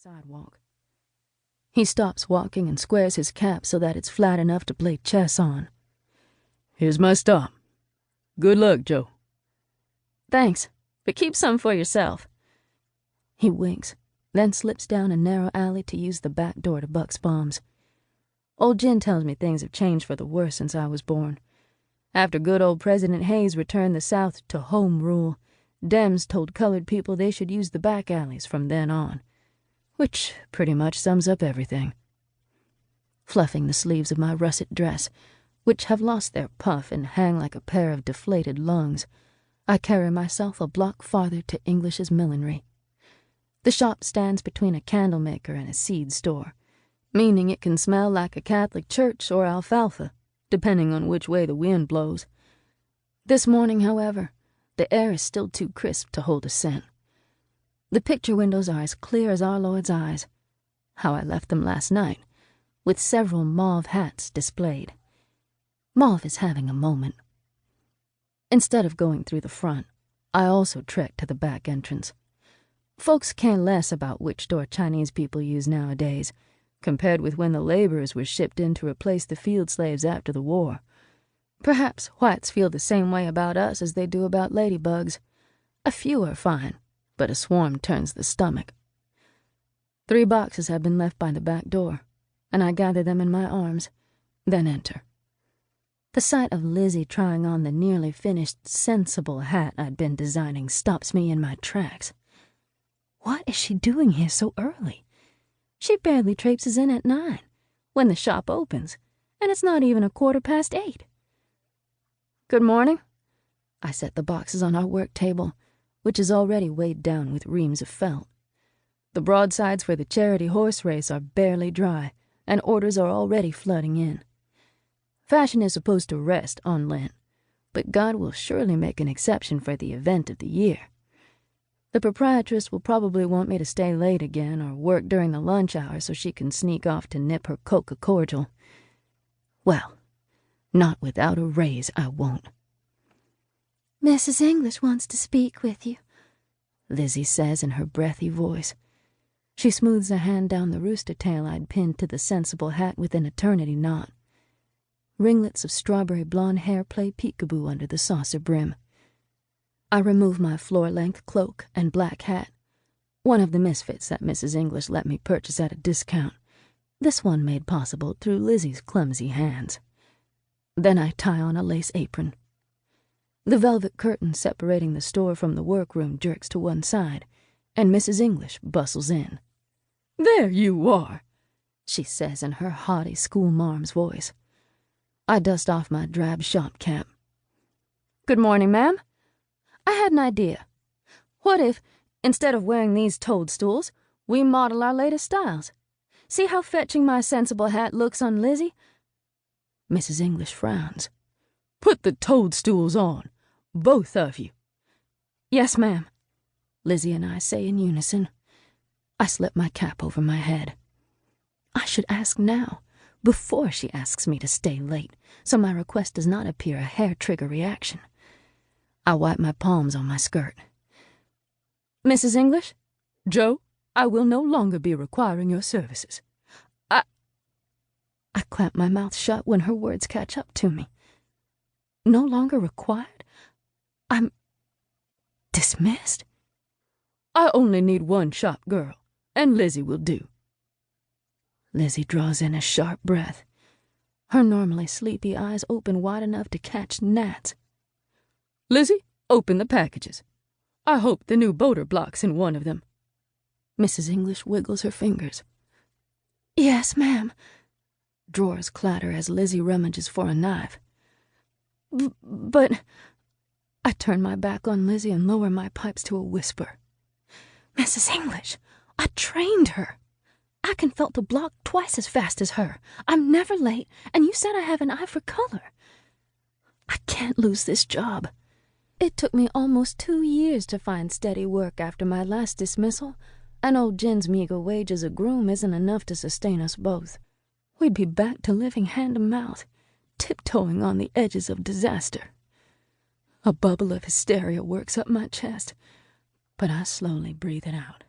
sidewalk. He stops walking and squares his cap so that it's flat enough to play chess on. Here's my stop. Good luck, Jo. Thanks, but keep some for yourself. He winks, then slips down a narrow alley to use the back door to Buck's bombs. Old Jen tells me things have changed for the worse since I was born. After good old President Hayes returned the South to home rule, Dems told colored people they should use the back alleys from then on. Which pretty much sums up everything. Fluffing the sleeves of my russet dress, which have lost their puff and hang like a pair of deflated lungs, I carry myself a block farther to English's millinery. The shop stands between a candle maker and a seed store, meaning it can smell like a Catholic church or alfalfa, depending on which way the wind blows. This morning, however, the air is still too crisp to hold a scent. The picture windows are as clear as our Lord's eyes, how I left them last night, with several mauve hats displayed. Mauve is having a moment. Instead of going through the front, I also trek to the back entrance. Folks care less about which door Chinese people use nowadays, compared with when the laborers were shipped in to replace the field slaves after the war. Perhaps whites feel the same way about us as they do about ladybugs. A few are fine, but a swarm turns the stomach. 3 boxes have been left by the back door, and I gather them in my arms, then enter. The sight of Lizzie trying on the nearly finished, sensible hat I'd been designing stops me in my tracks. What is she doing here so early? She barely traipses in at 9, when the shop opens, and it's not even 8:15. Good morning. I set the boxes on our work table, which is already weighed down with reams of felt. The broadsides for the charity horse race are barely dry, and orders are already flooding in. Fashion is supposed to rest on Lent, but God will surely make an exception for the event of the year. The proprietress will probably want me to stay late again or work during the lunch hour so she can sneak off to nip her Coca cordial. Well, not without a raise I won't. Mrs. English wants to speak with you, Lizzie says in her breathy voice. She smooths a hand down the rooster tail I'd pinned to the sensible hat with an eternity knot. Ringlets of strawberry blonde hair play peekaboo under the saucer brim. I remove my floor-length cloak and black hat, one of the misfits that Mrs. English let me purchase at a discount, this one made possible through Lizzie's clumsy hands. Then I tie on a lace apron. The velvet curtain separating the store from the workroom jerks to one side, and Mrs. English bustles in. There you are, she says in her haughty schoolmarm's voice. I dust off my drab shop cap. Good morning, ma'am. I had an idea. What if, instead of wearing these toadstools, we model our latest styles? See how fetching my sensible hat looks on Lizzie? Mrs. English frowns. Put the toadstools on, both of you. Yes, ma'am, Lizzie and I say in unison. I slip my cap over my head. I should ask now, before she asks me to stay late, so my request does not appear a hair-trigger reaction. I wipe my palms on my skirt. Mrs. English? Jo, I will no longer be requiring your services. I clamp my mouth shut when her words catch up to me. No longer required? I'm dismissed? I only need one shop girl, and Lizzie will do. Lizzie draws in a sharp breath. Her normally sleepy eyes open wide enough to catch gnats. Lizzie, open the packages. I hope the new boater block's in one of them. Mrs. English wiggles her fingers. Yes, ma'am. Drawers clatter as Lizzie rummages for a knife. But I turn my back on Lizzie and lower my pipes to a whisper. Mrs. English, I trained her. I can felt the block twice as fast as her. I'm never late, and you said I have an eye for color. I can't lose this job. It took me almost 2 years to find steady work after my last dismissal, and old Jen's meager wage as a groom isn't enough to sustain us both. We'd be back to living hand-to-mouth, tiptoeing on the edges of disaster. A bubble of hysteria works up my chest, but I slowly breathe it out.